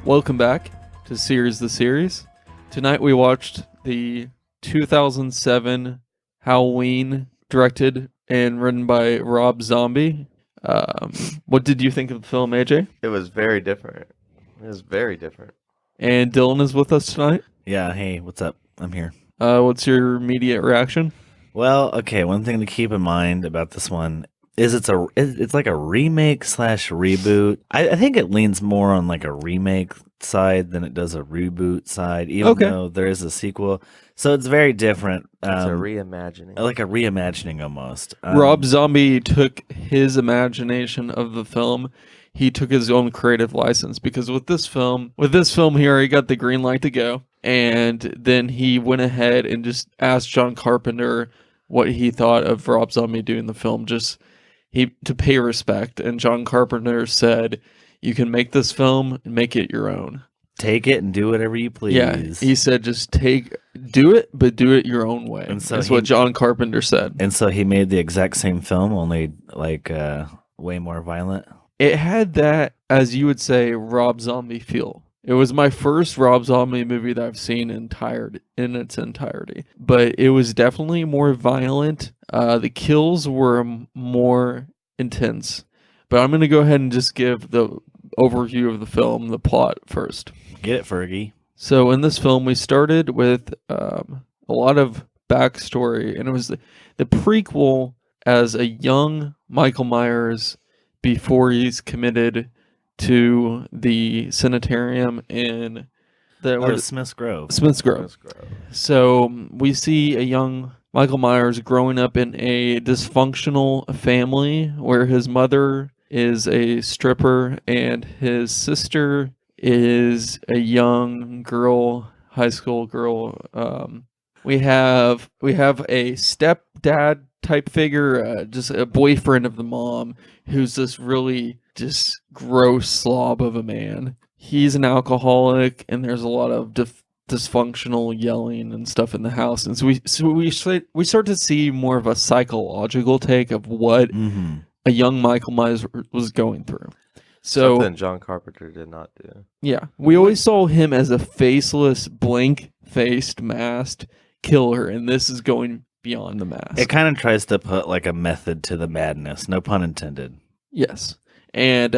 Welcome back to Series the Series. Tonight we watched the 2007 Halloween, directed and written by Rob Zombie. What did you think of the film, AJ? It was very different. It was very different. And Dylan is with us tonight. Yeah, hey, what's up? I'm here. What's your immediate reaction? Well, okay, one thing to keep in mind about this one is it's like a remake slash reboot. I think it leans more on like a remake side than it does a reboot side, even though there is a sequel. So it's very different. It's a reimagining. Like a reimagining almost. Rob Zombie took his imagination of the film. He took his own creative license because with this film here, he got the green light to go. And then he went ahead and just asked John Carpenter what he thought of Rob Zombie doing the film, to pay respect. And John Carpenter said, "You can make this film and make it your own. Take it and do whatever you please." Yeah, he said, just do it, but do it your own way. And so that's what John Carpenter said. And so he made the exact same film, only like way more violent. It had that, as you would say, Rob Zombie feel. It was my first Rob Zombie movie that I've seen in its entirety. But it was definitely more violent. The kills were more intense. But I'm going to go ahead and just give the overview of the film, the plot first. Get it, Fergie. So in this film, we started with a lot of backstory. And it was the prequel as a young Michael Myers before he's committed to the sanitarium in Smith's Grove. Smith's Grove. So we see a young Michael Myers growing up in a dysfunctional family where his mother is a stripper and his sister is a young girl, high school girl. We have a stepdad type figure, just a boyfriend of the mom, who's this really just gross slob of a man. He's an alcoholic, and there's a lot of dysfunctional yelling and stuff in the house. And so we start to see more of a psychological take of what a young Michael Myers was going through. So something John Carpenter did not do. Yeah, we always saw him as a faceless, blank-faced, masked killer, and this is going beyond the mask. It kind of tries to put like a method to the madness, no pun intended. Yes. And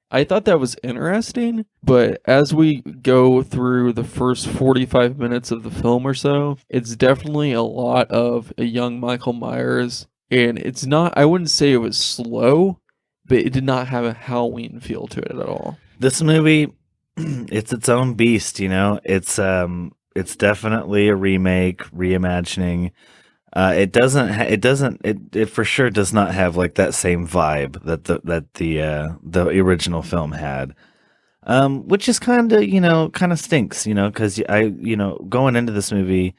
I thought that was interesting, but as we go through the first 45 minutes of the film or so, it's definitely a lot of a young Michael Myers, and it's not, I wouldn't say it was slow, but it did not have a Halloween feel to it at all. This movie, it's its own beast, you know? It's definitely a remake, reimagining. It for sure does not have like that same vibe that the original film had, which is kind of stinks, because going into this movie,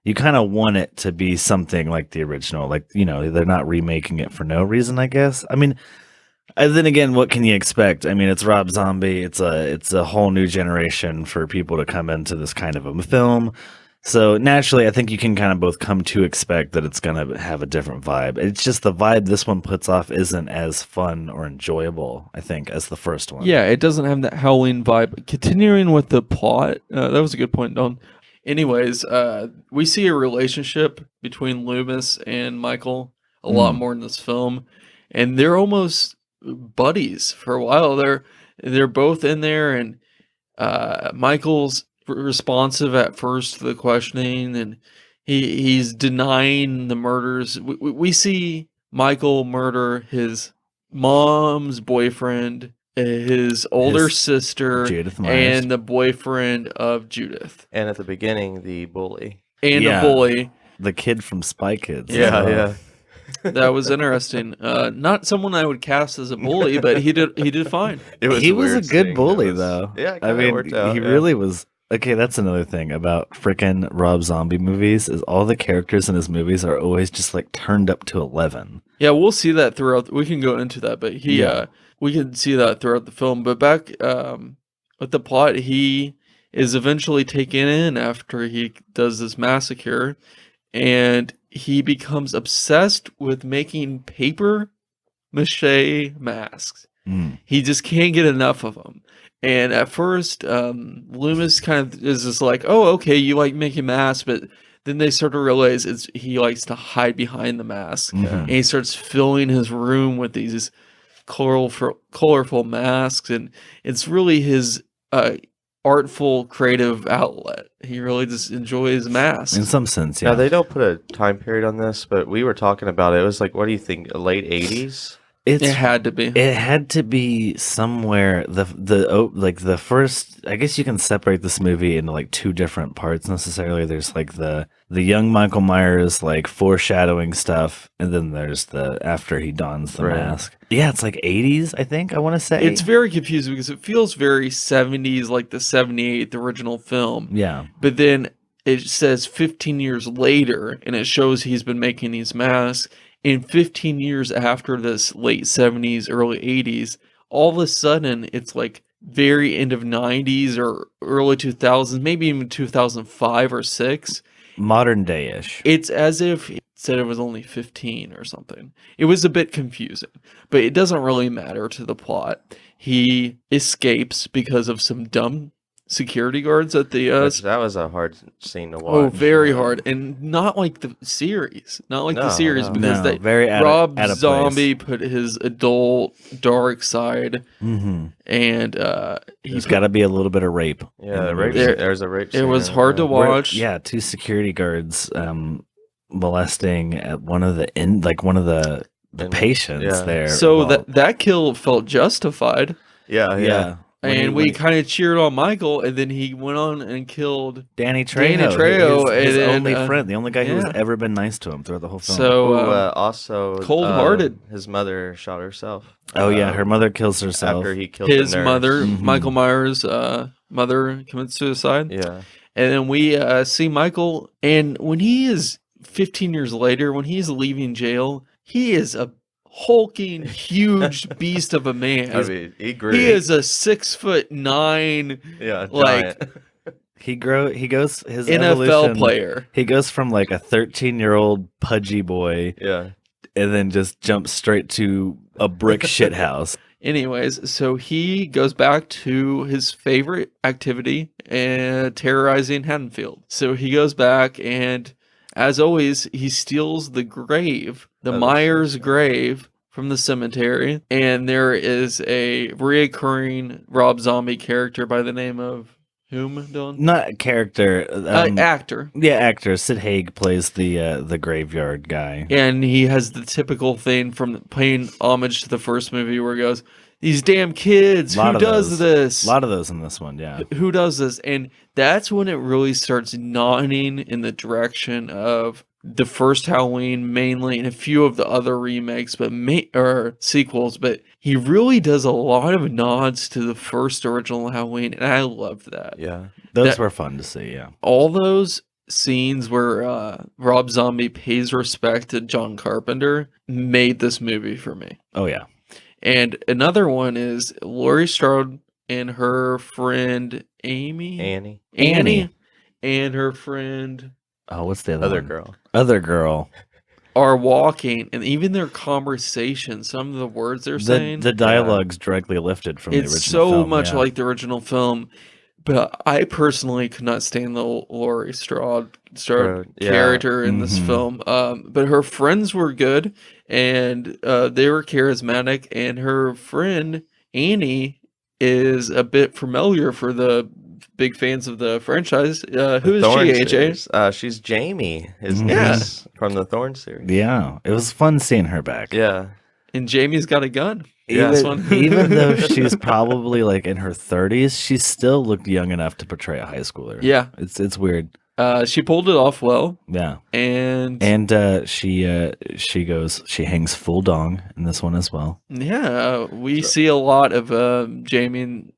you kind of want it to be something like the original, like they're not remaking it for no reason, I guess. I mean, and then again, what can you expect? I mean, it's Rob Zombie. It's a whole new generation for people to come into this kind of a film. So naturally, I think you can kind of both come to expect that it's going to have a different vibe. It's just the vibe this one puts off isn't as fun or enjoyable, I think, as the first one. Yeah, it doesn't have that Halloween vibe. Continuing with the plot, that was a good point, Don. Anyways, we see a relationship between Loomis and Michael a lot more in this film, and they're almost buddies for a while. They're both in there, and Michael's responsive at first to the questioning, and he's denying the murders. We see Michael murder his mom's boyfriend, his older sister, Judith Myers, and the boyfriend of Judith. And at the beginning, the bully. And the bully. The kid from Spy Kids. Yeah. That was interesting. Not someone I would cast as a bully, but he did fine. He was a good bully, though. Yeah, I mean, worked out, he really was. Okay, that's another thing about frickin' Rob Zombie movies is all the characters in his movies are always just like turned up to 11. Yeah, we'll see that throughout. We can go into that, but we can see that throughout the film. But back with the plot, he is eventually taken in after he does this massacre, and he becomes obsessed with making paper mache masks. He just can't get enough of them. And at first, Loomis kind of is just like, "Oh, okay, you like making masks," but then they start to realize he likes to hide behind the mask, and he starts filling his room with these colorful masks, and it's really his artful, creative outlet. He really just enjoys masks. In some sense, Now yeah. they don't put a time period on this, but we were talking about it. It was like, what do you think? Late 80s? It had to be. It had to be somewhere the first. I guess you can separate this movie into like two different parts necessarily. There's like the young Michael Myers like foreshadowing stuff, and then there's the after he dons the mask. Yeah, it's like 80s. I think I want to say It's very confusing because it feels very 70s, like the 78, the original film. Yeah, But then it says 15 years later, and it shows he's been making these masks. And 15 years after this late 70s, early 80s, all of a sudden it's like very end of 90s or early 2000s, maybe even 2005 or 6. modern day-ish. It's as if he said it was only 15 or something. It was a bit confusing, but it doesn't really matter to the plot. He escapes because of some dumb security guards at the That was a hard scene to watch. oh, very hard, and not like the series, because No, very Rob out of Zombie put his adult dark side, Mm-hmm. and There's got to be a little bit of rape. Yeah, in the the rape. movie. There's a rape. it scene was in hard to there. watch. Yeah, two security guards molesting at one of the patients Yeah. there. So Well, that kill felt justified, Yeah, yeah. yeah. and we kind of cheered on Michael, and then he went on and killed. Danny Trejo, and his then, only friend, the only guy who has yeah. ever been nice to him throughout the whole film. So Who, also cold-hearted. His mother shot herself. oh yeah, her mother kills herself. After he killed his the nurse. mother, Mhm. Michael Myers' mother, commits suicide. Yeah, And then we see Michael, and when he is 15 years later, when he's leaving jail, he is a hulking, huge beast of a man. I mean, he grew. He is a 6'9" yeah, like, giant. He goes his NFL evolution, player. He goes from like a 13-year-old pudgy boy, yeah. and then just jumps straight to a brick shithouse. Anyways, so he goes back to his favorite activity, terrorizing Haddonfield. So he goes back, and as always, he steals the grave, the Oh, Myers grave, from the cemetery. And there is a reoccurring Rob Zombie character by the name of whom, Dylan? Not a character. Actor. Yeah, actor. Sid Haig plays the graveyard guy. And he has the typical thing from paying homage to the first movie where he goes, "These damn kids, who does this? A lot of those in this one, yeah. Who does this?" And that's when it really starts nodding in the direction of the first Halloween mainly, and a few of the other remakes, or sequels. But he really does a lot of nods to the first original Halloween, and I loved that. Yeah. Those were fun to see, yeah. All those scenes where Rob Zombie pays respect to John Carpenter made this movie for me. Oh, yeah. And another one is Laurie Strode and her friend Annie, Annie. and her friend Oh, what's the other Other one? girl. Other girl. are walking, and even their conversation, some of the words they're saying, The dialogue's directly lifted from the original it's so film, much yeah. like the original film. But I personally could not stand the Laurie Strode Yeah. character in this Mhm. film. But her friends were good, and they were charismatic. And her friend Annie is a bit familiar for the big fans of the franchise. Who is Thorn she, AJ? series. She's Jamie, his Mhm. niece from the Thorn series. Yeah, it was fun seeing her back. Yeah. And Jamie's got a gun. Yeah. This one. Even though she's probably like in her 30s, she still looked young enough to portray a high schooler. Yeah. It's weird. She pulled it off well, Yeah, and she hangs full dong in this one as well. yeah, we see a lot of Jamie and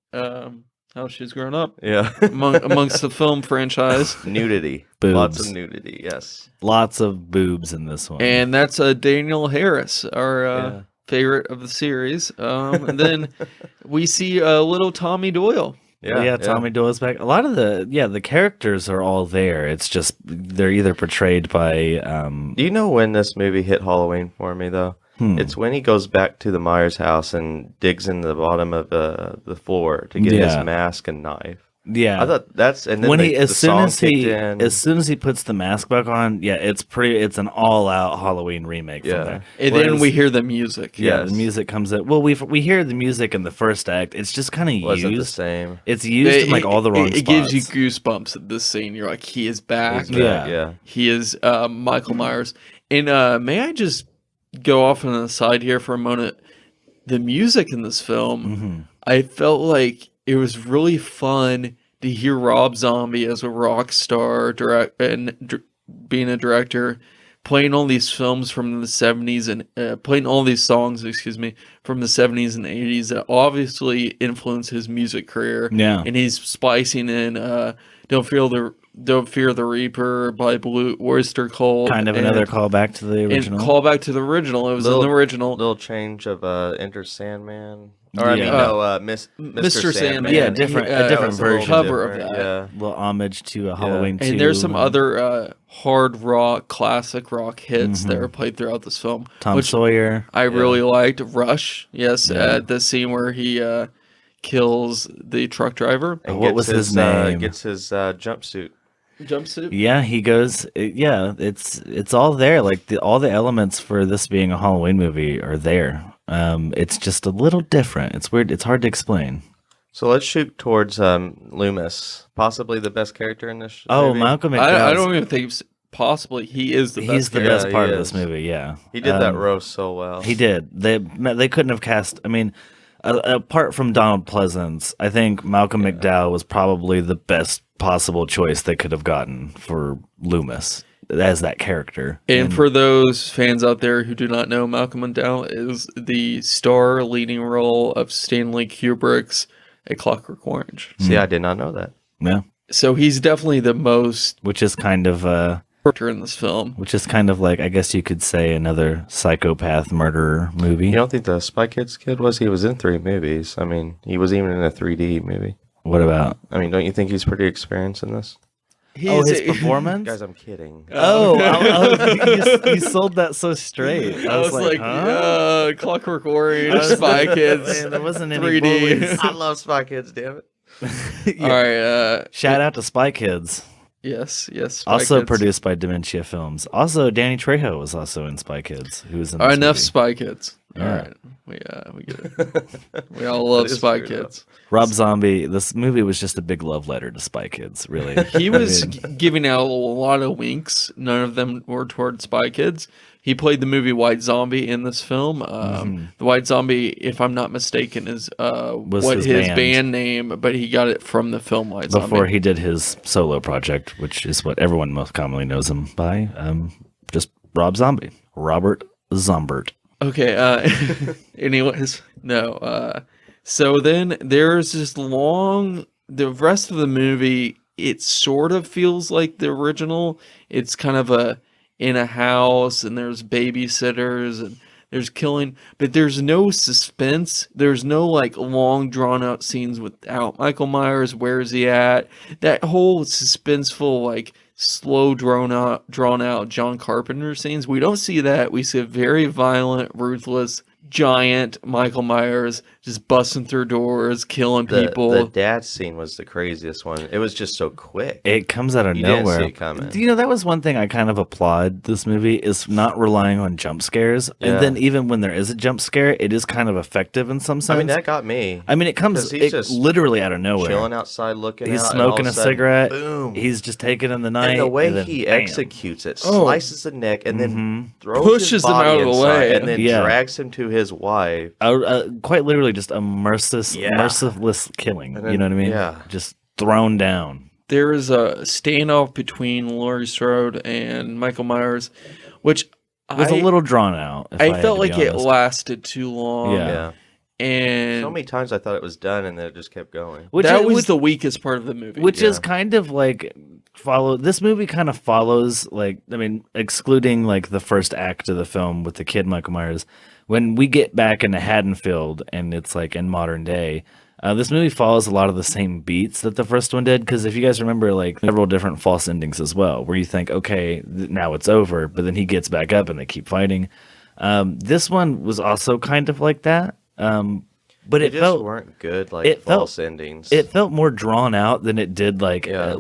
how she's grown up Yeah. amongst the film franchise. Nudity. Boobs. Lots of nudity, yes. Lots of boobs in this one. And that's Daniel Harris, our Yeah. favorite of the series. And then we see little Tommy Doyle. yeah, Tommy Doyle's back. A lot of the characters are all there. It's just they're either portrayed by Do you know when this movie hit Halloween for me, though? It's when he goes back to the Myers house and digs in the bottom of the floor to get his mask and knife. Yeah, I thought that's and then when the as soon song as he kicked in. as soon as he puts the mask back on, yeah, it's an all out Halloween remake from there. And then we hear the music. Yeah, Yes. the music comes in. Well, we hear the music in the first act. It's just kind of wasn't the used. same. It's used in like all the wrong It spots. gives you goosebumps at this scene. You're like, he is back. He's back, Yeah. He is Michael Myers. And may I just go off on the side here for a moment? The music in this film, I felt like it was really fun to hear Rob Zombie as a rock star being a director, playing all these films from the 70s and playing all these songs, from the 70s and 80s that obviously influenced his music career. Yeah. And he's splicing in Don't Fear the Reaper by Blue Oyster Cult. Kind of another callback to the original. And callback to the original. It was in the original. Little change of Enter Sandman. Or Mr. Sandman. Yeah, a different version. Cover of that. Yeah. A little homage to a Halloween 2. And there's some other hard rock, classic rock hits that are played throughout this film. Tom which Sawyer. I really liked. Rush, yes, the scene where he kills the truck driver. And What was his name? Gets his jumpsuit. Jumpsuit? Yeah, he goes. It's all there. Like all the elements for this being a Halloween movie are there. It's just a little different. It's weird. It's hard to explain. So let's shoot towards Loomis, possibly the best character in this. Oh, movie. Malcolm McDowell. I don't even think possibly he is the best. He's the character. best part he of this is. movie. Yeah, He did that roast so well. He did. They couldn't have cast. I mean, apart from Donald Pleasance, I think Malcolm McDowell was probably the best possible choice they could have gotten for Loomis as that character. And for those fans out there who do not know, Malcolm McDowell is the star leading role of Stanley Kubrick's A Clockwork Orange. See, I did not know that. Yeah, So he's definitely the most which is kind of character in this film. like, I guess you could say, another psychopath murderer movie. You don't think the Spy Kids kid was? He was in 3 movies. I mean, he was even in a 3D movie. What about? I mean, don't you think he's pretty experienced in this? His performance? Guys, I'm kidding. You sold that so straight. I was like, huh? Clockwork Orange, Spy Kids, Man, there wasn't any 3D. bullies. I love Spy Kids, damn it. All right. Shout out to Spy Kids. Yes. Spy Also Kids. produced by Dementia Films. Also, Danny Trejo was also in Spy Kids. Who was in All right, this enough movie. Spy Kids. All Yeah. right, we get it. We all love That is Spy true, Kids. Rob Zombie. This movie was just a big love letter to Spy Kids. Really, He was I mean, giving out a lot of winks. None of them were toward Spy Kids. He played the movie White Zombie in this film. The White Zombie, if I'm not mistaken, is what his his band. band name, but he got it from the film White Zombie. before he did his solo project, which is what everyone most commonly knows him by, just Rob Zombie, Robert Zombert. Okay. Anyways, no. So then there's this the rest of the movie, it sort of feels like the original. It's kind of in a house and there's babysitters and there's killing, but there's no suspense. There's no like long drawn out scenes without Michael Myers. Where is he at? That whole suspenseful, like slow drawn out John Carpenter scenes. We don't see that. We see a very violent, ruthless, giant Michael Myers just busting through doors, killing people. The dad scene was the craziest one. It was just so quick. It comes out of You didn't nowhere. see it coming. You know, that was one thing I kind of applaud this movie is not relying on jump scares. Yeah. And then even when there is a jump scare, it is kind of effective in some sense. I mean, that got me. I mean, it comes 'Cause he's just literally out of nowhere. Chilling outside, looking He's out, and all smoking of a sudden, cigarette. Boom. He's just taking in the night. And the way then he bam. executes it, Oh. slices the neck, and then throws Pushes his him body out of the inside, way. and then Yeah. drags him to his wife. Quite literally just a merciless killing. And then- You know what I mean? yeah. Just thrown down. There is a standoff between Laurie Strode and Michael Myers, which It was a little drawn out. if I had felt to be like it honest. lasted too long. Yeah. Yeah. And So many times I thought it was done, and then it just kept going. that is- was the weakest part of the movie. which is Yeah. kind of like this movie kind of follows, like, I mean, excluding like the first act of the film with the kid Michael Myers, when we get back into Haddonfield and it's like in modern day, this movie follows a lot of the same beats that the first one did, because if you guys remember, like, several different false endings as well, where you think, okay, now it's over, but then he gets back up and they keep fighting. This one was also kind of like that. But They it just felt weren't good, like it felt false endings. it felt more drawn out than it did like Yeah.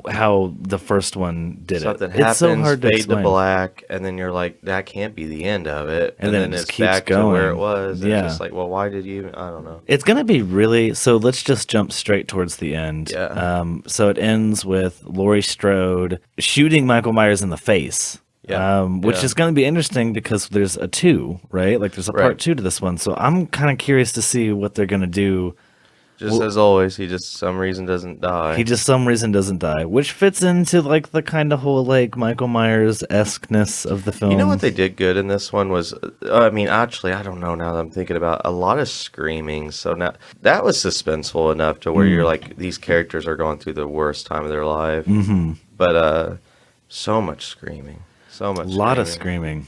how the first one did Something it. It's so happens, hard to fade to explain. black, and then you're like, that can't be the end of it. And then it then just it's keeps back to where it going. was. And Yeah. It's just like, well, why did you? I don't know. It's gonna be really so. Let's just jump straight towards the end. Yeah. So it ends with Laurie Strode shooting Michael Myers in the face. Yeah. Which Yeah. is going to be interesting because there's a 2, right? Like there's a part Right. 2 to this one. So I'm kind of curious to see what they're going to do. Just as always, he just some reason doesn't die. He just some reason doesn't die, which fits into like the kind of whole like Michael Myers esqueness of the film. You know what they did good in this one was, I mean, actually, I don't know now that I'm thinking about a lot of screaming. So now that was suspenseful enough to where you're like, these characters are going through the worst time of their life. Mm-hmm. But so much screaming, so much. A lot of screaming.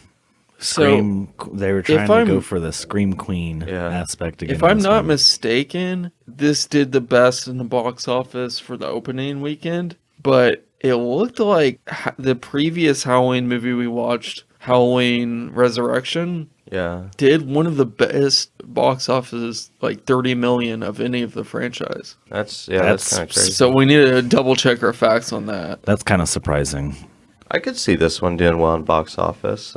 So, They were trying if to I'm- go for the scream queen Yeah. aspect again. If I'm in this not movie. mistaken, this did the best in the box office for the opening weekend, but it looked like the previous Halloween movie we watched, Halloween Resurrection, Yeah. did one of the best box offices, like 30 million of any of the franchise. That's That's kind of crazy. So we need to double check our facts on that. That's kind of surprising. I could see this one doing well in box office.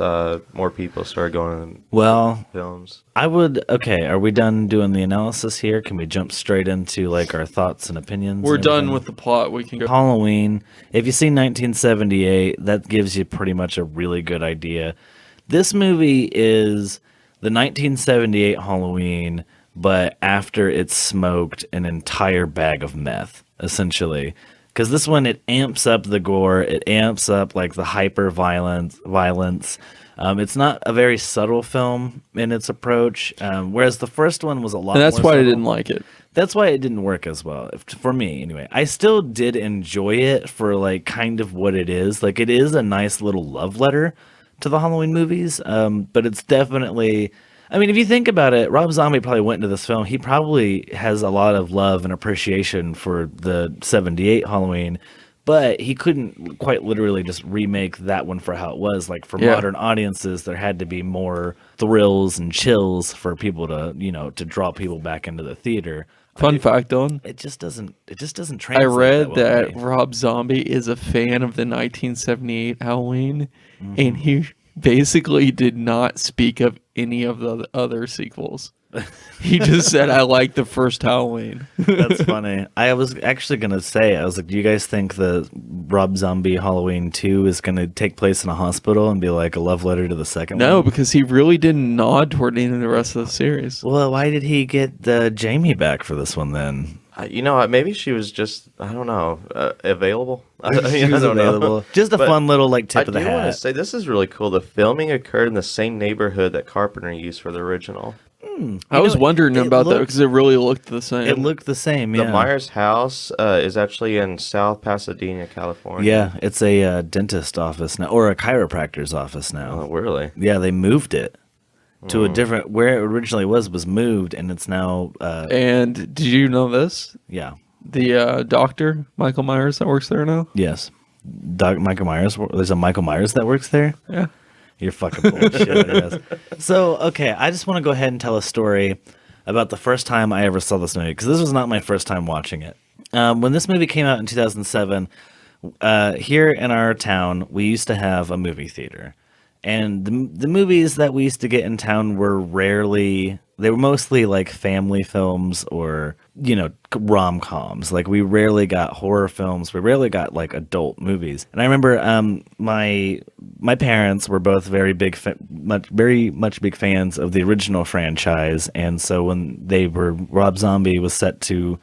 More people started going to Well, films. I would. Okay, are we done doing the analysis here? Can we jump straight into like our thoughts and opinions? We're and done everything? with the plot. We can go. Halloween. If you see 1978, that gives you pretty much a really good idea. This movie is the 1978 Halloween, but after it's smoked an entire bag of meth, essentially. Because this one, it amps up the gore, it amps up like the hyper violence. It's not a very subtle film in its approach, whereas the first one was a lot. And that's more why I subtle. didn't like it. That's why it didn't work as well for me anyway. I still did enjoy it for like kind of what it is. Like it is a nice little love letter to the Halloween movies, but it's definitely. I mean, if you think about it, Rob Zombie probably went into this film. He probably has a lot of love and appreciation for the '78 Halloween, but he couldn't quite literally just remake that one for how it was. Like for Yeah. modern audiences, there had to be more thrills and chills for people to, to draw people back into the theater. Fun fact, Dylan. It just doesn't I translate. read well that to me. Rob Zombie is a fan of the 1978 Halloween, Mm-hmm. and he basically did not speak of any of the other sequels. He just said, "I like the first Halloween." That's funny. I was actually gonna say, I was like, do you guys think the Rob Zombie Halloween 2 is gonna take place in a hospital and be like a love letter to the second one? No, because he really didn't nod toward any of the rest of the series. Well, why did he get Jamie back for this one then? You know what? Maybe she was just, I don't know, available. She was available. Just a But fun little like I tip of the do want to hat. say this is really cool. The filming occurred in the same neighborhood that Carpenter used for the original. I was wondering it about that looked- because it really looked the same. It looked the same, yeah. The Myers house is actually in South Pasadena, California. Yeah, it's a dentist office now, or a chiropractor's office now. Oh, really? Yeah, they moved it to a different, where it originally was moved, and it's now, And did you know this? yeah, The doctor, Michael Myers, that works there now? yes. Michael Myers, there's a Michael Myers that works there? Yeah. You're fucking bullshit. Yes. So, okay, I just want to go ahead and tell a story about the first time I ever saw this movie, because this was not my first time watching it. When this movie came out in 2007, here in our town, we used to have a movie theater. And the movies that we used to get in town were they were mostly like family films or, rom-coms. Like we rarely got horror films. We rarely got like adult movies. And I remember my parents were both very much big fans of the original franchise. And so when Rob Zombie was set to,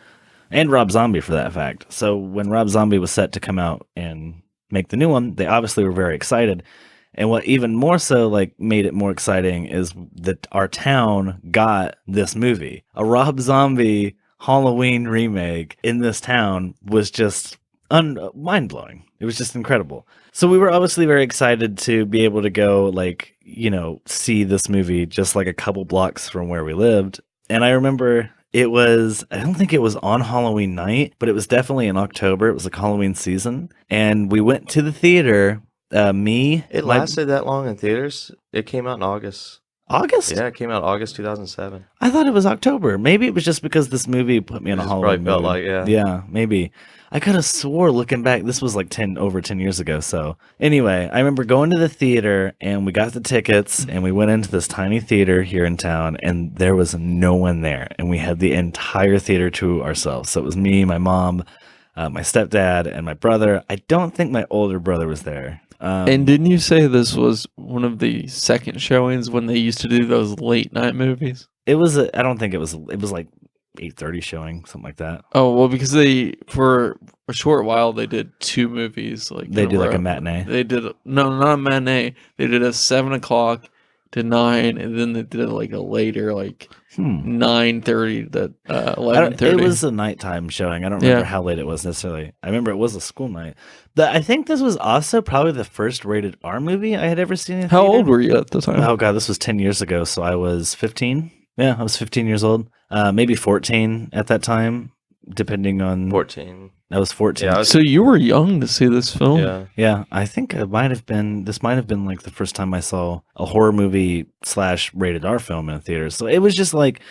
and Rob Zombie for that fact. So when Rob Zombie was set to come out and make the new one, they obviously were very excited. And what even more so like made it more exciting is that our town got this movie. A Rob Zombie Halloween remake in this town was just mind-blowing. It was just incredible. So we were obviously very excited to be able to go see this movie just like a couple blocks from where we lived. And I remember I don't think it was on Halloween night, but it was definitely in October. It was like Halloween season. And we went to the theater Me, It lasted that long in theaters. It came out in August. August. Yeah, it came out August 2007. I thought it was October. Maybe it was just because this movie put me in a Just Halloween probably felt mood. like, yeah. Yeah, maybe. I could have swore looking back, this was like over 10 years ago. So anyway, I remember going to the theater and we got the tickets and we went into this tiny theater here in town and there was no one there. And we had the entire theater to ourselves. So it was me, my mom, my stepdad, and my brother. I don't think my older brother was there. And didn't you say this was one of the second showings when they used to do those late night movies? It was. I don't think it was. It was like 8:30 showing, something like that. Oh well, because they for a short while they did two movies. Like They in do like row. a matinee. They did not a matinee. They did a 7 o'clock to 9, and then they did like a later 9:30 to 11:30. It was a nighttime showing. I don't remember Yeah. how late it was necessarily. I remember it was a school night. I think this was also probably the first rated R movie I had ever seen. In How theater. old were you at the time? Oh god, this was 10 years ago. So I was 15. Yeah, I was 15 years old. Maybe 14 at that time, depending on. 14. I was 14. Yeah, I was- So you were young to see this film. Yeah. Yeah, I think it might have been. This might have been like the first time I saw a horror movie / rated R film in a theater. So it was just like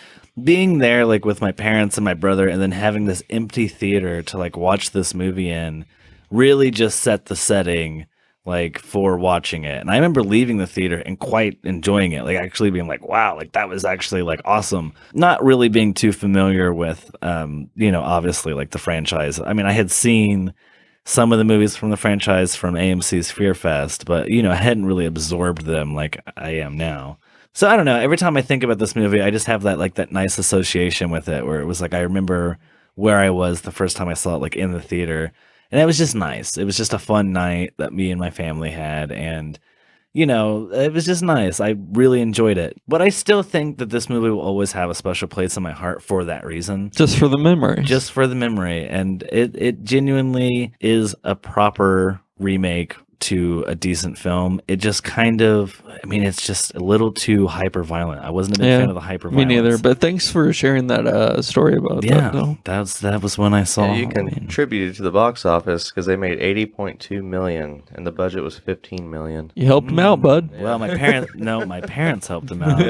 being there, like with my parents and my brother, and then having this empty theater to like watch this movie in, really just set the setting like for watching it. And I remember leaving the theater and quite enjoying it, like actually being like, wow, like that was actually like awesome. Not really being too familiar with, obviously like the franchise. I mean, I had seen some of the movies from the franchise from AMC's Fear Fest, but I hadn't really absorbed them like I am now. So I don't know. Every time I think about this movie, I just have that nice association with it, where it was like I remember where I was the first time I saw it, like in the theater, and it was just nice. It was just a fun night that me and my family had, and it was just nice. I really enjoyed it, but I still think that this movie will always have a special place in my heart for that reason. Just for the memory. Just for the memory. And it genuinely is a proper remake to a decent film. It just kind of, it's just a little too hyper violent. I wasn't a big fan of the hyper Me violence. neither. But thanks for sharing that story about that. Though. that was when I saw. Yeah, you contributed to the box office because they made 80.2 million and the budget was 15 million. You helped him out, bud. Well, my parents helped him out.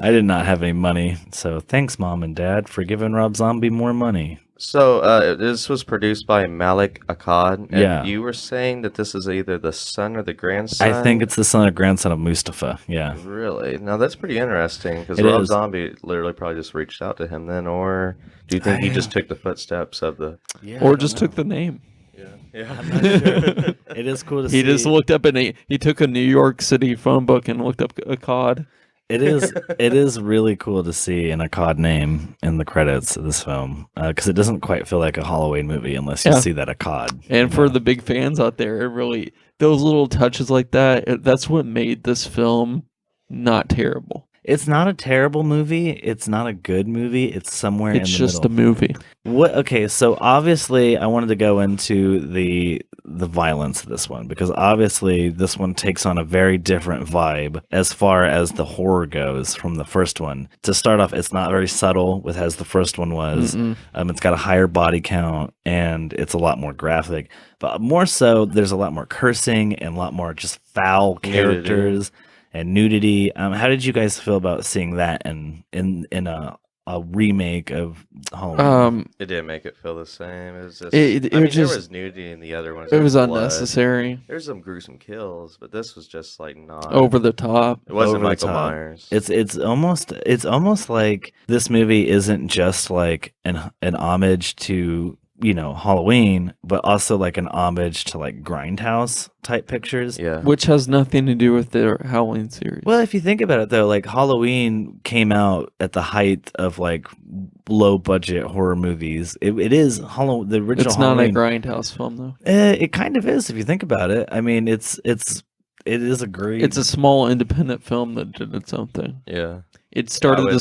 I did not have any money, so thanks, Mom and Dad, for giving Rob Zombie more money. So this was produced by Malik Akkad. And Yeah. you were saying that this is either the son or the grandson? I think it's the son or grandson of Mustafa. Yeah. Really? Now that's pretty interesting because It Rob is. Zombie literally probably just reached out to him then, or do you think he just took the footsteps of the? Or just took the name. Yeah. I'm not sure. It is cool to see. He just looked up he took a New York City phone book and looked up a COD. It is really cool to see an Akkad name in the credits of this film, because it doesn't quite feel like a Halloween movie unless you Yeah. see that Akkad. And for the big fans out there, it really, those little touches like that, that's what made this film not terrible. It's not a terrible movie. It's not a good movie. It's somewhere in the It's just middle. a movie. Okay, so obviously I wanted to go into the violence of this one, because obviously this one takes on a very different vibe as far as the horror goes from the first one. To start off, it's not very subtle with as the first one was. It's got a higher body count and it's a lot more graphic, but more so there's a lot more cursing and a lot more just foul characters and nudity. How did you guys feel about seeing that in a remake of Halloween? It didn't make it feel the same. It was just. It I mean, was just- there was nudity in the other ones. It was There blood. unnecessary, There's some gruesome kills, but this was just like not over the top. It wasn't over the Michael top. Myers. It's almost like this movie isn't just like an homage to Halloween, but also like an homage to like Grindhouse type pictures. Yeah. Which has nothing to do with the Halloween series. Well, if you think about it though, like Halloween came out at the height of like low budget horror movies. It is Halloween, the original. It's not Halloween. a Grindhouse film, though. It kind of is if you think about it. I mean, it is a great. It's a small independent film that did its own thing. Yeah. It started the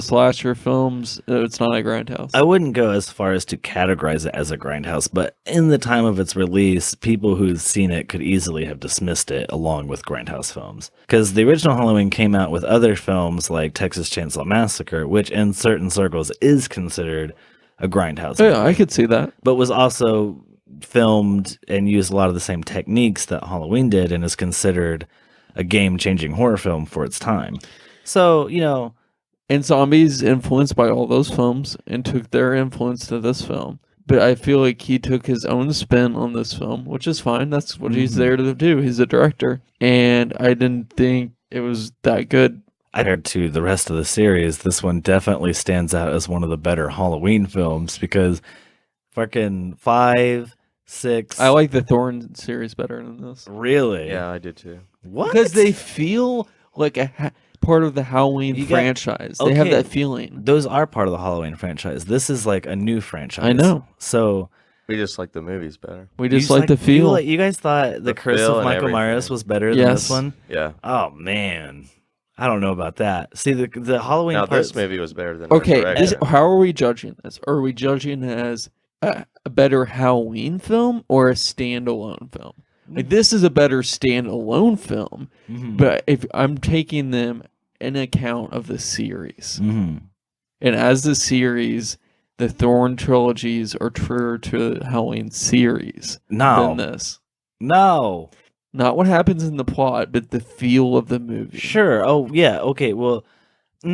slasher films. It's not a Grindhouse. I wouldn't go as far as to categorize it as a grindhouse, but in the time of its release, people who've seen it could easily have dismissed it along with grindhouse films. Because the original Halloween came out with other films like Texas Chainsaw Massacre, which in certain circles is considered a grindhouse Yeah, movie, I could see that. but was also filmed and used a lot of the same techniques that Halloween did, and is considered a game-changing horror film for its time. So, And Zombies influenced by all those films and took their influence to this film. But I feel like he took his own spin on this film, which is fine. That's what he's there to do. He's a director. And I didn't think it was that good. Compared to the rest of the series, this one definitely stands out as one of the better Halloween films because fucking 5, 6. I like the Thorn series better than this. Really? Yeah, I did too. What? Because they feel like part of the Halloween franchise. They have that feeling. Those are part of the Halloween franchise. This is like a new franchise. I know. So We just like the movies better. we just like the feel. You guys thought the Curse feel of and Michael Myers everything. was better than this one? Yeah. Oh man, I don't know about that. See, the Halloween Now parts, this movie was better than Okay, Resurrection. how are we judging this? Are we judging it as a better Halloween film or a standalone film? Like this is a better standalone film, but if I'm taking them in account of the series, and as the series, the Thorn trilogies are truer to the Halloween series than this. No. Not what happens in the plot, but the feel of the movie. Sure. Oh, yeah. Okay. Well, I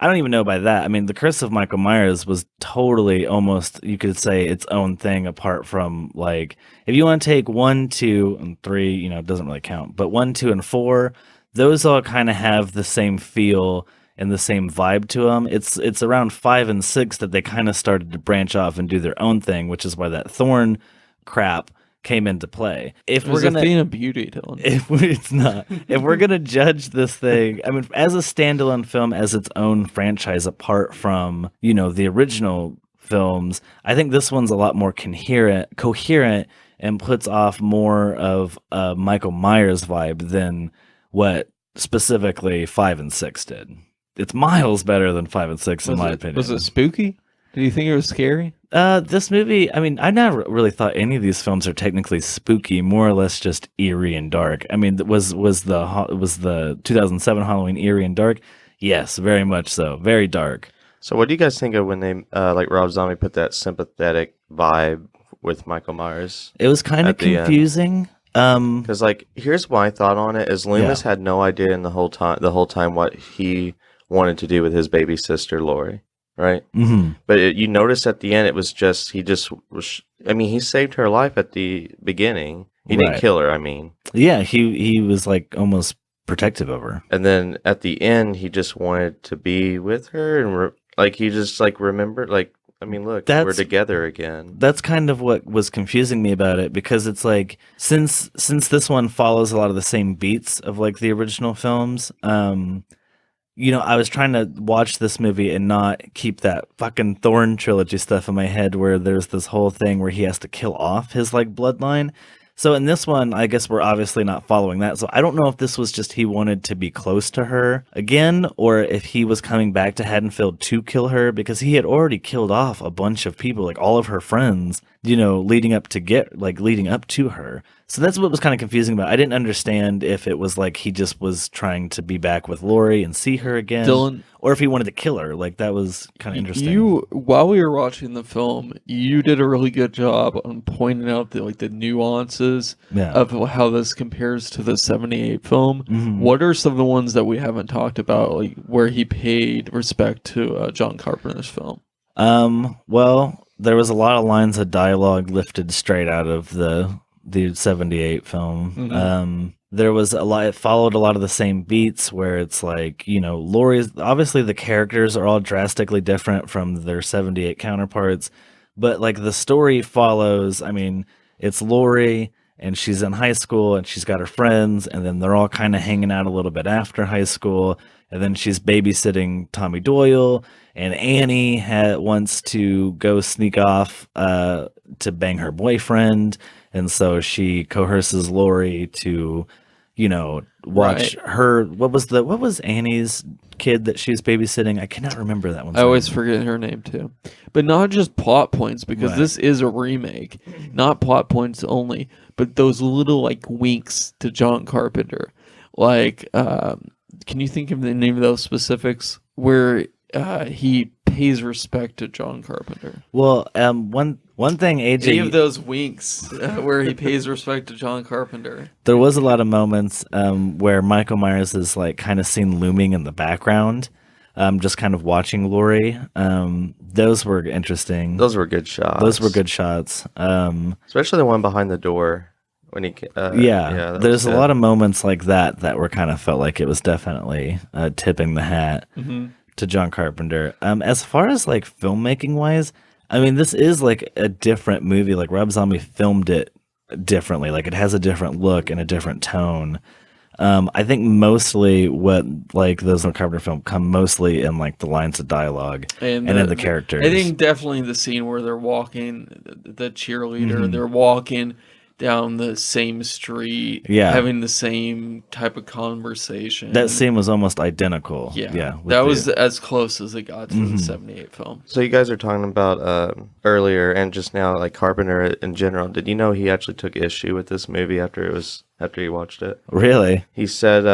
don't even know by that. I mean, The Curse of Michael Myers was totally almost, you could say, its own thing apart from, like, if you want to take 1, 2, and 3, it doesn't really count, but 1, 2, and 4, those all kind of have the same feel and the same vibe to them. It's around 5 and 6 that they kind of started to branch off and do their own thing, which is why that Thorn crap came into play. If It was we're gonna, a thing of beauty, Dylan. it's not. If we're gonna judge this thing, I mean, as a standalone film, as its own franchise, apart from the original films, I think this one's a lot more coherent, and puts off more of a Michael Myers vibe than what specifically 5 and 6 did. It's miles better than 5 and 6 in my opinion. Was it spooky? Did you think it was scary? This movie, I mean, I never really thought any of these films are technically spooky, more or less just eerie and dark. I mean, was the 2007 Halloween eerie and dark? Yes, very much so. Very dark. So what do you guys think of when they, like Rob Zombie put that sympathetic vibe with Michael Myers? It was kind of At the end. confusing. Because like, here's my thought on it: is Loomis had no idea in the whole time what he wanted to do with his baby sister Lori, right? Mm-hmm. But you notice at the end, it was just he saved her life at the beginning. He didn't Right. kill her. I mean, Yeah, he was like almost protective of her. and then at the end, he just wanted to be with her, and he just like remembered, like, I mean, look, we're That's- together again. That's kind of what was confusing me about it, because it's like since this one follows a lot of the same beats of like the original films, I was trying to watch this movie and not keep that fucking Thorn trilogy stuff in my head where there's this whole thing where he has to kill off his like bloodline. So in this one, I guess we're obviously not following that. So I don't know if this was just he wanted to be close to her again, or if he was coming back to Haddonfield to kill her, because he had already killed off a bunch of people, like all of her friends, leading up to her. So that's what was kind of confusing about it. I didn't understand if it was like he just was trying to be back with Lori and see her again, Dylan, or if he wanted to kill her. Like that was kind of interesting. While we were watching the film, you did a really good job on pointing out the nuances of how this compares to the '78 film. Mhm. What are some of the ones that we haven't talked about, like where he paid respect to John Carpenter's film? Well, there was a lot of lines of dialogue lifted straight out of the '78 film. Mhm. There was a lot. It followed a lot of the same beats, where it's like Laurie's. Obviously, the characters are all drastically different from their '78 counterparts, but like the story follows. I mean, it's Laurie, and she's in high school, and she's got her friends, and then they're all kind of hanging out a little bit after high school, and then she's babysitting Tommy Doyle, and Annie wants to go sneak off to bang her boyfriend, and so she coerces Laurie to, watch her. What was Annie's kid that she was babysitting? I cannot remember that one. I always forget her name too. But not just plot points, because Right. this is a remake. Not plot points only, but those little winks to John Carpenter. Like, can you think of the name of those specifics where he pays respect to John Carpenter. Well, one thing, AJ, Any of those winks where he pays respect to John Carpenter. there was a lot of moments where Michael Myers is like kind of seen looming in the background, just kind of watching Laurie. Those were interesting. Those were good shots. Those were good shots. Especially the one behind the door when he. Yeah, that there's was a good. lot of moments like that were kind of felt like it was definitely tipping the hat to John Carpenter. As far as like filmmaking wise, I mean, this is like a different movie. Like Rob Zombie filmed it differently. Like it has a different look and a different tone. I think mostly what like those in Carpenter film come mostly in like the lines of dialogue and in the characters. I think definitely the scene where they're walking, the cheerleader, Mm-hmm. they're walking down the same street, Yeah. having the same type of conversation. that scene was almost identical. yeah, with that was the- as close as it got to Mm-hmm. the '78 film. So you guys are talking about earlier and just now, like Carpenter in general. Did you know he actually took issue with this movie after he watched it? really. He said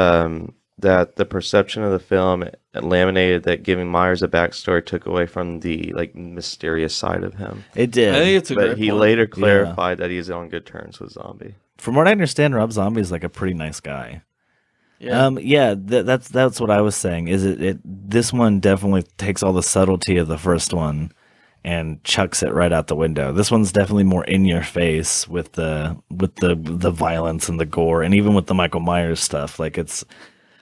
that the perception of the film laminated that giving Myers a backstory took away from the like mysterious side of him. It did. I think it's a But great he point. later clarified that he's on good terms with Zombie. From what I understand, Rob Zombie is like a pretty nice guy. Yeah. That's what I was saying. Is it this one definitely takes all the subtlety of the first one and chucks it right out the window. This one's definitely more in your face with the violence and the gore, and even with the Michael Myers stuff. Like it's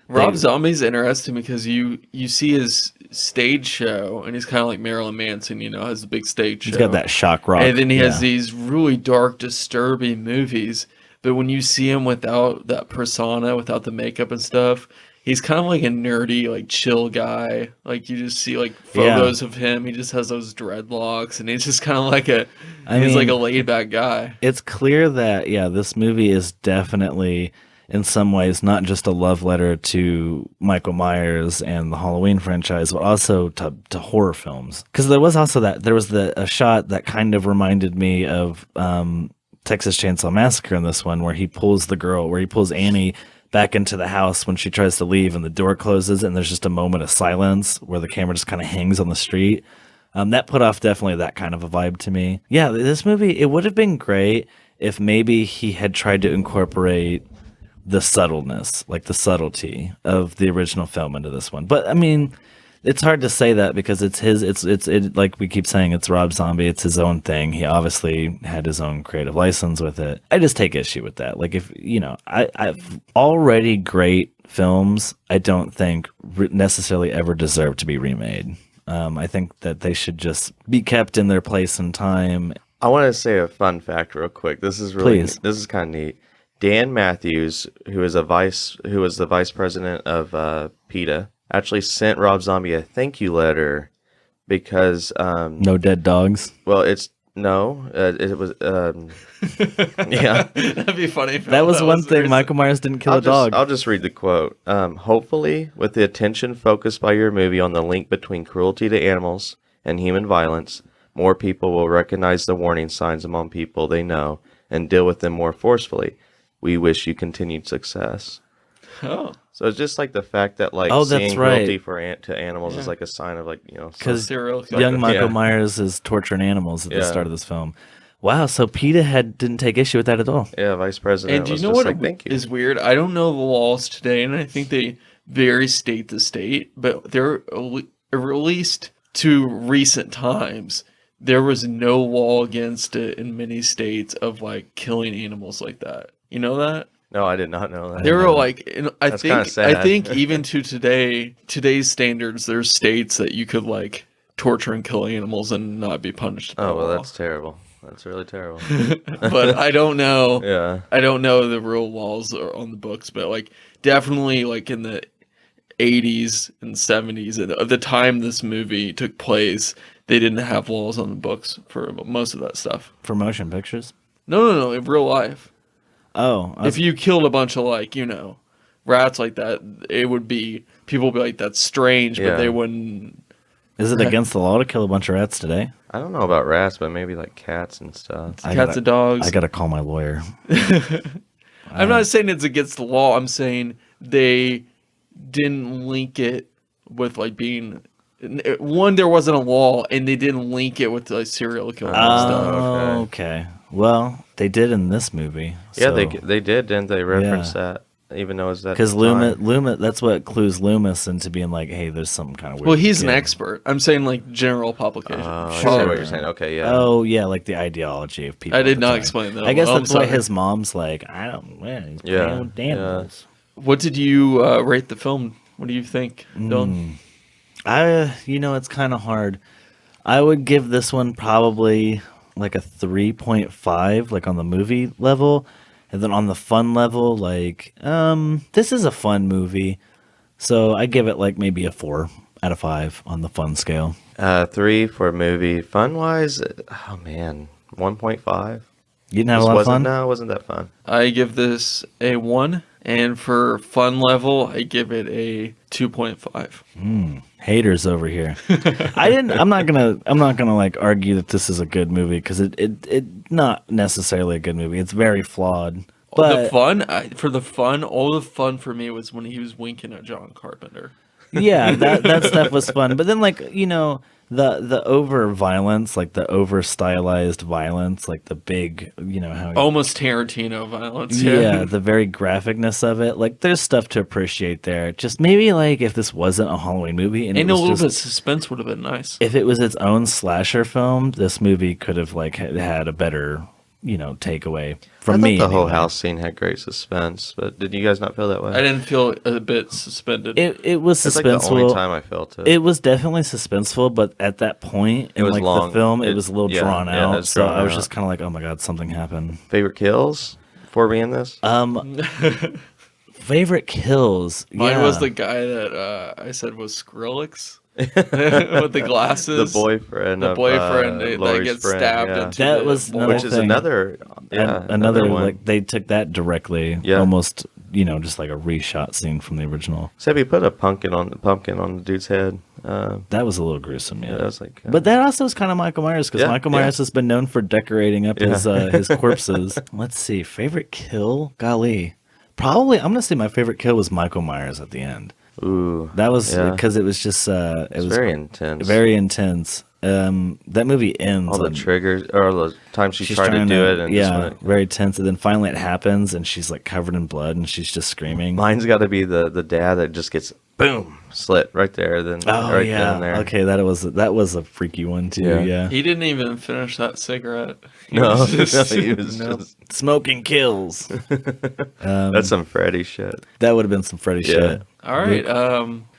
Rob Zombie's interesting because you see his stage show, and he's kind of like Marilyn Manson, has a big stage show. he's got that shock rock, And then he has yeah. these really dark, disturbing movies. But when you see him without that persona, without the makeup and stuff, he's kind of like a nerdy, like chill guy. Like you just see like photos of him. He just has those dreadlocks, and he's just kind of like he's like a laid back guy. It's clear that this movie is definitely in some ways not just a love letter to Michael Myers and the Halloween franchise, but also to horror films. Because there was also a shot that kind of reminded me of Texas Chainsaw Massacre in this one, where he pulls Annie back into the house when she tries to leave, and the door closes, and there's just a moment of silence where the camera just kind of hangs on the street. That put off definitely that kind of a vibe to me. Yeah, this movie, it would have been great if maybe he had tried to incorporate the subtleness, like the subtlety of the original film into this one. But I mean, it's hard to say that because it's like we keep saying, it's Rob Zombie, it's his own thing. He obviously had his own creative license with it. I just take issue with that. Like if, I've already great films, I don't think necessarily ever deserve to be remade. I think that they should just be kept in their place and time. I want to say a fun fact real quick. This is really Please. this is kind of neat. Dan Matthews, who was the vice president of PETA, actually sent Rob Zombie a thank you letter because No dead dogs. well, it was yeah. That'd be funny. If That was one thing. there. Michael Myers didn't kill a dog. I'll just read the quote. Hopefully, with the attention focused by your movie on the link between cruelty to animals and human violence, more people will recognize the warning signs among people they know and deal with them more forcefully. We wish you continued success. Oh, So it's just like the fact that like Oh, that's seeing right. cruelty to animals is Yeah. like a sign of like Because serial killer. young Michael Yeah. Myers is torturing animals at the Yeah. start of this film. Wow, so PETA didn't take issue with that at all. yeah, vice president. And do you was know just what like, thank you. is weird? I don't know the laws today, and I think they vary state to state, but they're at least to recent times, there was no law against it in many states of like killing animals like that. You know that? No, I did not know that. They were like, That's kinda sad. I think even to today's standards, there's states that you could like torture and kill animals and not be punished. by Oh well, law. that's terrible. That's really terrible. But I don't know. Yeah. I don't know the real laws are on the books, but like definitely like in the 80s and 70s, at the time this movie took place, they didn't have laws on the books for most of that stuff. For motion pictures? No, in real life. Oh, If you killed a bunch of like, rats like that, it would be, people would be like, that's strange, Yeah. but they wouldn't. is it against the law to kill a bunch of rats today? I don't know about rats, but maybe like cats and stuff. Cats and dogs. I gotta call my lawyer. I'm not saying it's against the law. I'm saying they didn't link it with like being One, there wasn't a wall, and they didn't link it with like serial killers and stuff. Oh, okay. Well, they did in this movie. Yeah, so- they did, didn't they? Reference that, even though it's that Because time. Loomis, that's what clues Loomis into being like, hey, there's something kind of weird. Well, with he's the an kid. expert. I'm saying like general publication. Oh, I see Sure. what you're saying. Okay, yeah. Oh, yeah, like the ideology of people. I at did the not time. explain that. I guess Well, I'm that's why sorry. his mom's like, I don't know. He's Yeah, playing with animals. What did you rate the film? What do you think, Dylan? It's kind of hard. I would give this one probably like a 3.5, like on the movie level. And then on the fun level, like, this is a fun movie. So I give it like maybe a 4 out of 5 on the fun scale. 3 for a movie. Fun wise, oh man, 1.5. You didn't have a lot of fun? No, it wasn't that fun. I give this a 1, and for fun level, I give it a 2.5. Haters over here. I'm not gonna like argue that this is a good movie because it not necessarily a good movie. It's very flawed. But The fun, all the fun for me was when he was winking at John Carpenter. yeah, that stuff was fun. But then like, the over violence, like the over stylized violence, like the big, how Almost Tarantino violence. yeah, the very graphicness of it. Like there's stuff to appreciate there. Just maybe like if this wasn't a Halloween movie and And it a was little just, bit of suspense would have been nice. if it was its own slasher film, this movie could have like had a better, takeaway from I me. thought the whole anyway. house scene had great suspense, but did you guys not feel that way? I didn't feel a bit suspended. It was It's suspenseful. like the only time I felt it. It was definitely suspenseful, but at that point in was like long. the film, it It- was a little yeah, drawn yeah, it out. was So drawn I was out. just kind of like, oh my god, something happened. Favorite kills for me in this? Favorite kills. Mine yeah. was the guy that I said was Skrillex with the glasses. The boyfriend. The of, boyfriend that Lori's gets friend, stabbed yeah. into That the was bowl. another Which is thing. another, yeah, another one. like they took that directly, Yeah. almost just like a reshot scene from the original. Except he put a pumpkin on the dude's head. That was a little gruesome, yeah. Yeah, that was like, But that also is kind of Michael Myers because Yeah, Michael yeah. Myers has been known for decorating up Yeah. his corpses. Let's see, favorite kill. Golly, probably I'm gonna say my favorite kill was Michael Myers at the end. ooh, That was yeah. because it was just it It's was very intense. very intense. That movie ends. all the on- triggers, or the time she's she's trying to trying do it, and just yeah, when it, very tense. And then finally it happens, and she's like covered in blood, and she's just screaming. mine's got to be the dad that just gets boom slit right there. Then Oh right yeah, then and there. okay, that was a freaky one too. Yeah. Yeah, He didn't even finish that cigarette. He No, was no, just- he was Nope. just. Smoking kills. That's some Freddy shit. That would have been some Freddy Yeah. shit. All right.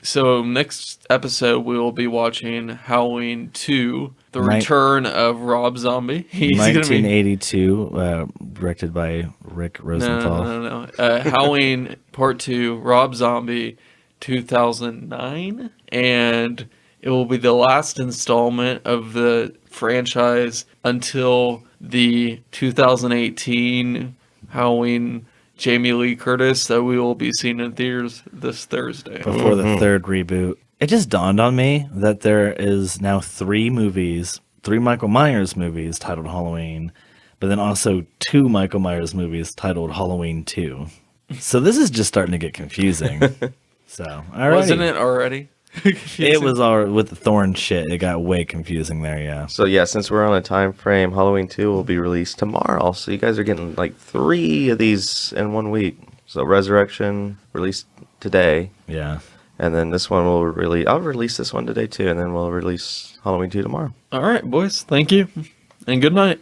So next episode we will be watching Halloween 2: The Nin- Return of Rob Zombie. He's gonna be 1982, directed by Rick Rosenthal. no. Halloween Part 2: Rob Zombie, 2009, and it will be the last installment of the franchise until the 2018 Halloween Jamie Lee Curtis that we will be seeing in theaters this Thursday. Before the third reboot. It just dawned on me that there is now 3 Michael Myers movies titled Halloween, but then also 2 Michael Myers movies titled Halloween 2. So this is just starting to get confusing. So, all right. Wasn't it already? It was all with the Thorn shit. It got way confusing there, yeah. So yeah, since we're on a time frame, Halloween 2 will be released tomorrow. So you guys are getting like 3 of these in 1 week. So Resurrection released today, Yeah. and then this one will I'll release this one today too, and then we'll release Halloween 2 tomorrow. All right, boys. Thank you, and good night.